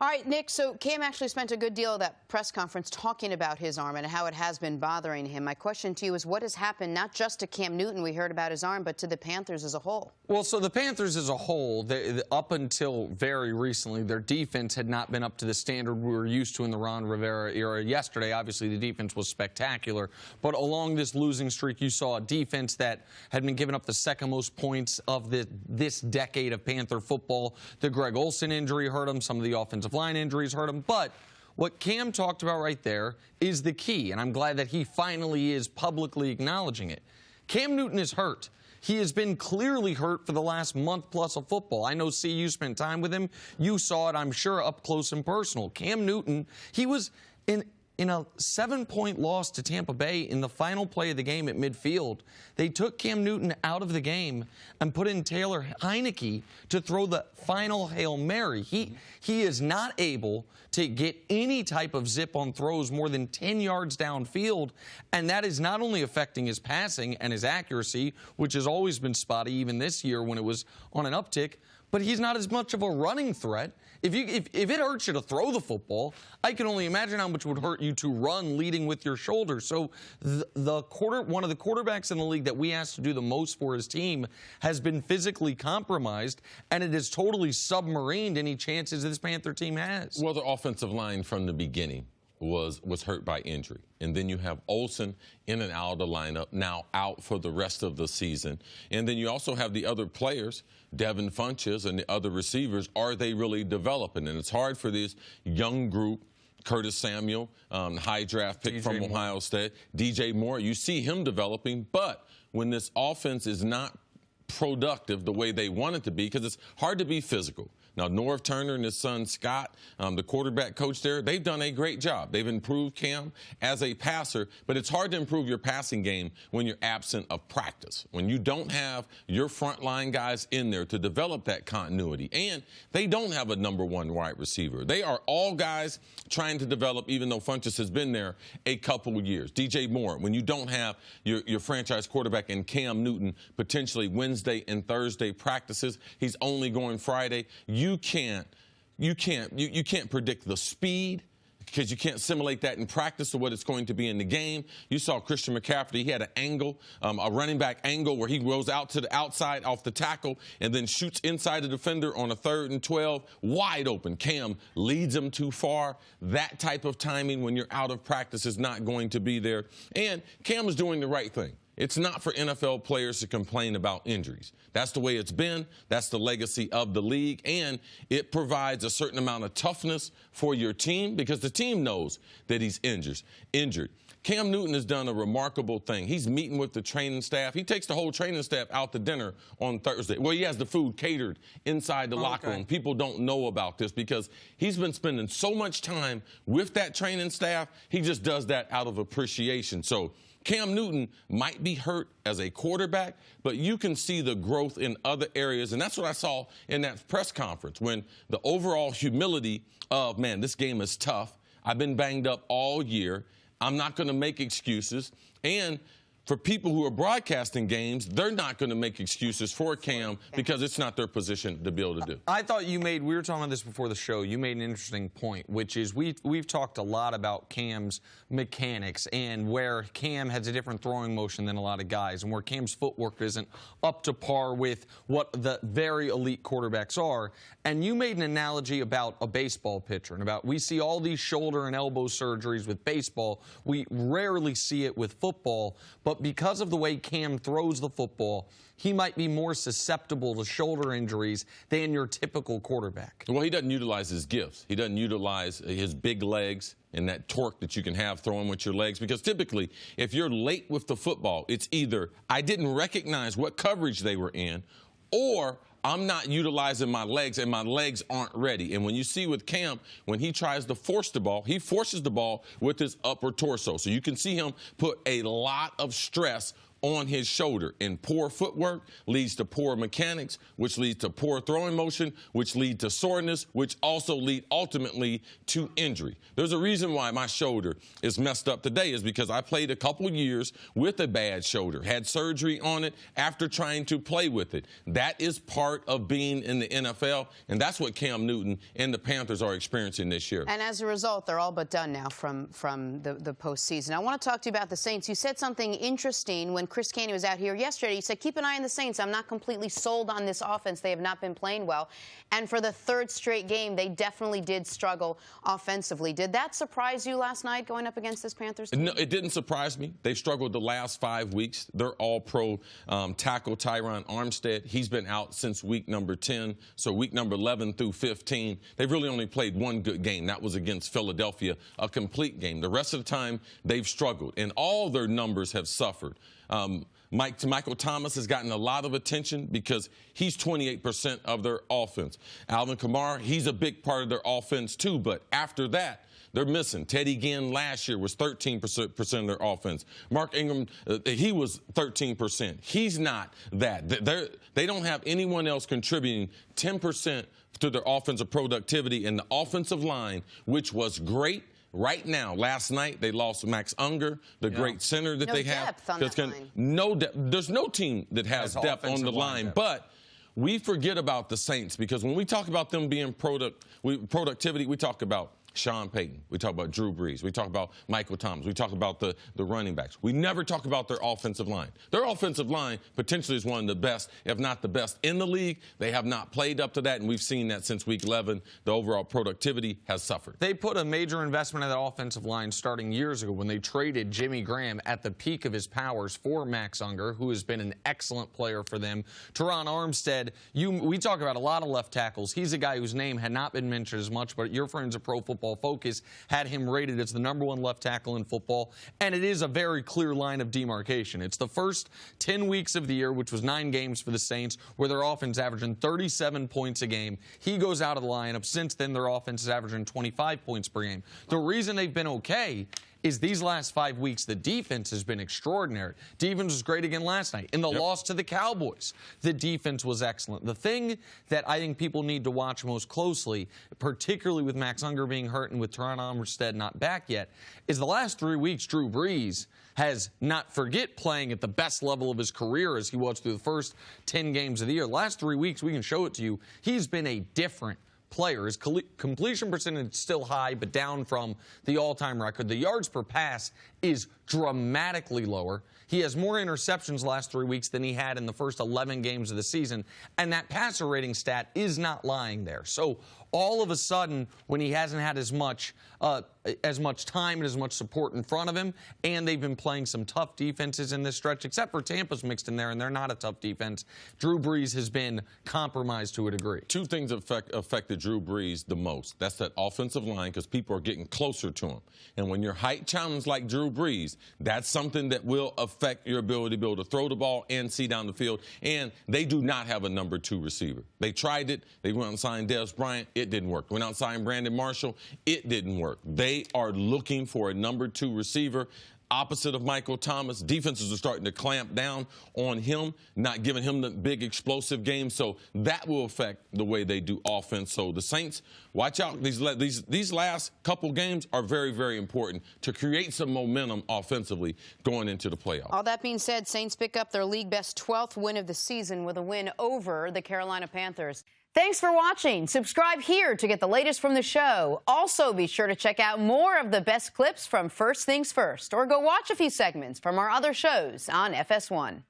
All right, Nick, so Cam actually spent a good deal of that press conference talking about his arm and how it has been bothering him. My question to you is, what has happened not just to Cam Newton, we heard about his arm, but to the Panthers as a whole? Well, so the Panthers as a whole, up until very recently, their defense had not been up to the standard we were used to in the Ron Rivera era. Yesterday, obviously, the defense was spectacular. But along this losing streak, you saw a defense that had been giving up the second most points of this decade of Panther football. The Greg Olsen injury hurt them. Some of the offensive line injuries hurt him. But what Cam talked about right there is the key, and I'm glad that he finally is publicly acknowledging it. Cam Newton is hurt. He has been clearly hurt for the last month plus of football. I know, C, you spent time with him. You saw it, I'm sure, up close and personal. Cam Newton, he was in a 7-point loss to Tampa Bay in the final play of the game at midfield. They took Cam Newton out of the game and put in Taylor Heineke to throw the final Hail Mary. He is not able to get any type of zip on throws more than 10 yards downfield, and that is not only affecting his passing and his accuracy, which has always been spotty even this year when it was on an uptick, but he's not as much of a running threat. If it hurts you to throw the football, I can only imagine how much it would hurt you to run leading with your shoulder. So one of the quarterbacks in the league that we asked to do the most for his team has been physically compromised, and it has totally submarined any chances this Panther team has. Well, the offensive line from the beginning was hurt by injury. And then you have Olsen in and out of the lineup, now out for the rest of the season. And then you also have the other players, Devin Funchess and the other receivers. Are they really developing? And it's hard for this young group. Curtis Samuel, high draft pick from Ohio State. DJ Moore, you see him developing. But when this offense is not productive the way they want it to be, because it's hard to be physical. Now, Norv Turner and his son Scott, the quarterback coach there, they've done a great job. They've improved Cam as a passer, but it's hard to improve your passing game when you're absent of practice, when you don't have your frontline guys in there to develop that continuity. And they don't have a #1 wide receiver. They are all guys trying to develop, even though Funchess has been there a couple of years. DJ Moore, when you don't have your franchise quarterback in Cam Newton, potentially Wednesday and Thursday practices, he's only going Friday. You can't predict the speed because you can't simulate that in practice of what it's going to be in the game. You saw Christian McCaffrey. He had an angle, a running back angle where he goes out to the outside off the tackle and then shoots inside the defender on a 3rd and 12, wide open. Cam leads him too far. That type of timing when you're out of practice is not going to be there. And Cam is doing the right thing. It's not for NFL players to complain about injuries. That's the way it's been. That's the legacy of the league. And it provides a certain amount of toughness for your team because the team knows that he's injured. Cam Newton has done a remarkable thing. He's meeting with the training staff. He takes the whole training staff out to dinner on Thursday. Well, he has the food catered inside the locker room. People don't know about this because he's been spending so much time with that training staff. He just does that out of appreciation. So Cam Newton might be hurt as a quarterback, but you can see the growth in other areas. And that's what I saw in that press conference when the overall humility of, man, this game is tough. I've been banged up all year. I'm not going to make excuses. And for people who are broadcasting games, they're not going to make excuses for Cam because it's not their position to be able to do. I thought we were talking about this before the show, you made an interesting point, which is we've talked a lot about Cam's mechanics and where Cam has a different throwing motion than a lot of guys and where Cam's footwork isn't up to par with what the very elite quarterbacks are. And you made an analogy about a baseball pitcher and about we see all these shoulder and elbow surgeries with baseball. We rarely see it with football, but because of the way Cam throws the football, he might be more susceptible to shoulder injuries than your typical quarterback. Well, he doesn't utilize his gifts. He doesn't utilize his big legs and that torque that you can have throwing with your legs. Because typically, if you're late with the football, it's either I didn't recognize what coverage they were in, or I'm not utilizing my legs and my legs aren't ready. And when you see with Cam, when he tries to force the ball, he forces the ball with his upper torso. So you can see him put a lot of stress on his shoulder. And poor footwork leads to poor mechanics, which leads to poor throwing motion, which lead to soreness, which also lead ultimately to injury. There's a reason why my shoulder is messed up today is because I played a couple years with a bad shoulder, had surgery on it after trying to play with it. That is part of being in the NFL, and that's what Cam Newton and the Panthers are experiencing this year. And as a result, they're all but done now from the postseason. I want to talk to you about the Saints. You said something interesting when Chris Caney was out here yesterday. You said, keep an eye on the Saints. I'm not completely sold on this offense. They have not been playing well. And for the third straight game, they definitely did struggle offensively. Did that surprise you last night going up against this Panthers team? No, it didn't surprise me. They've struggled the last 5 weeks. They're all-pro tackle Tyron Armstead. He's been out since week number 10, so week number 11 through 15. They've really only played one good game. That was against Philadelphia, a complete game. The rest of the time, they've struggled, and all their numbers have suffered. Michael Thomas has gotten a lot of attention because he's 28% of their offense. Alvin Kamara, he's a big part of their offense too, but after that, they're missing. Teddy Ginn last year was 13% of their offense. Mark Ingram, he was 13%. He's not that. They don't have anyone else contributing 10% to their offensive productivity, and the offensive line, which was great. Right now, last night, they lost Max Unger, the great center that they have. Depth on that line. There's no team that has depth on the line. But we forget about the Saints because when we talk about them being productivity, we talk about Sean Payton. We talk about Drew Brees. We talk about Michael Thomas. We talk about the running backs. We never talk about their offensive line. Their offensive line potentially is one of the best, if not the best, in the league. They have not played up to that, and we've seen that since week 11. The overall productivity has suffered. They put a major investment in that offensive line starting years ago when they traded Jimmy Graham at the peak of his powers for Max Unger, who has been an excellent player for them. Teron Armstead, we talk about a lot of left tackles. He's a guy whose name had not been mentioned as much, but your friends at Pro Football Focus had him rated as the #1 left tackle in football, and it is a very clear line of demarcation. It's the first 10 weeks of the year, which was 9 games for the Saints, where their offense averaging 37 points a game. He goes out of the lineup. Since then, their offense is averaging 25 points per game. The reason they've been okay is these last 5 weeks, the defense has been extraordinary. Defense was great again last night. In the loss to the Cowboys, the defense was excellent. The thing that I think people need to watch most closely, particularly with Max Unger being hurt and with Teron Armstead not back yet, is the last 3 weeks, Drew Brees has not forget playing at the best level of his career as he was through the first 10 games of the year. The last 3 weeks, we can show it to you, he's been a different player. His completion percentage is still high, but down from the all-time record. The yards per pass is dramatically lower. He has more interceptions the last 3 weeks than he had in the first 11 games of the season, and that passer rating stat is not lying there. So all of a sudden, when he hasn't had as much time and as much support in front of him, and they've been playing some tough defenses in this stretch, except for Tampa's mixed in there, and they're not a tough defense, Drew Brees has been compromised to a degree. 2 things affected Drew Brees the most. That's that offensive line, because people are getting closer to him. And when you're height challenged like Drew Brees, that's something that will affect your ability to be able to throw the ball and see down the field. And they do not have a #2 receiver. They tried it. They went out and signed Dez Bryant. It didn't work. Went out and signed Brandon Marshall. It didn't work. They are looking for a #2 receiver. Opposite of Michael Thomas, defenses are starting to clamp down on him, not giving him the big explosive game. So that will affect the way they do offense. So the Saints, watch out. These last couple games are very, very important to create some momentum offensively going into the playoffs. All that being said, Saints pick up their league best 12th win of the season with a win over the Carolina Panthers. Thanks for watching. Subscribe here to get the latest from the show. Also, be sure to check out more of the best clips from First Things First, or go watch a few segments from our other shows on FS1.